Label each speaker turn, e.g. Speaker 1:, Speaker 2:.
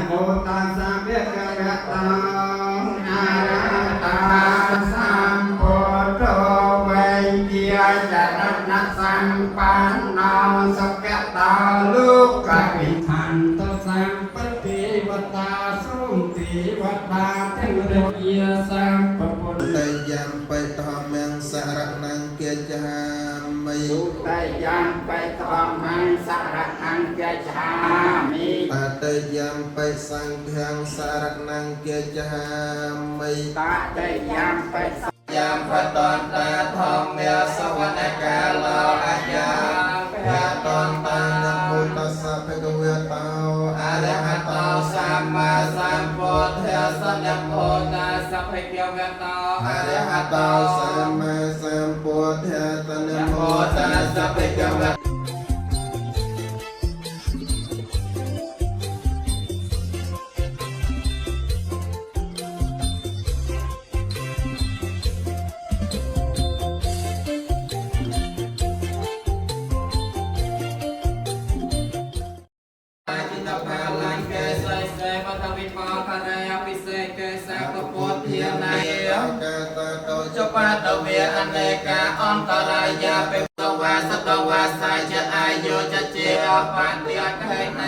Speaker 1: โมตัสสะเวกะวะโตอะระหะโตสัมพุทโธเวเกียจรณะสัมปันโนสุขโตลูกขวิทันตสัมปติวัตตาสุติวัตตาเทวเรียสัมปปุตตยัมไปธรรมังสารนังเกจามิสุตยัมไปธรรมังสารนังเกจามิตตยัมไปสังฆังสารนังเกจามิตตยัมไปยามปตอนตาทองเมียสวรรคกาลอาญาพระตอนตานะโมตัสสะภะคะวะโตอะระหะโตสัมมาสัมพุทธัสสะนะโมตัสสะภะคะวะโตอะระหะโตสัมมาสัมพุทธัสสะนะโมตัสสะภะคะวะจปาตเวอเนกาอันตรายาเปตวาสตวาสาจะอายุจะเจียปะเตียไทยเน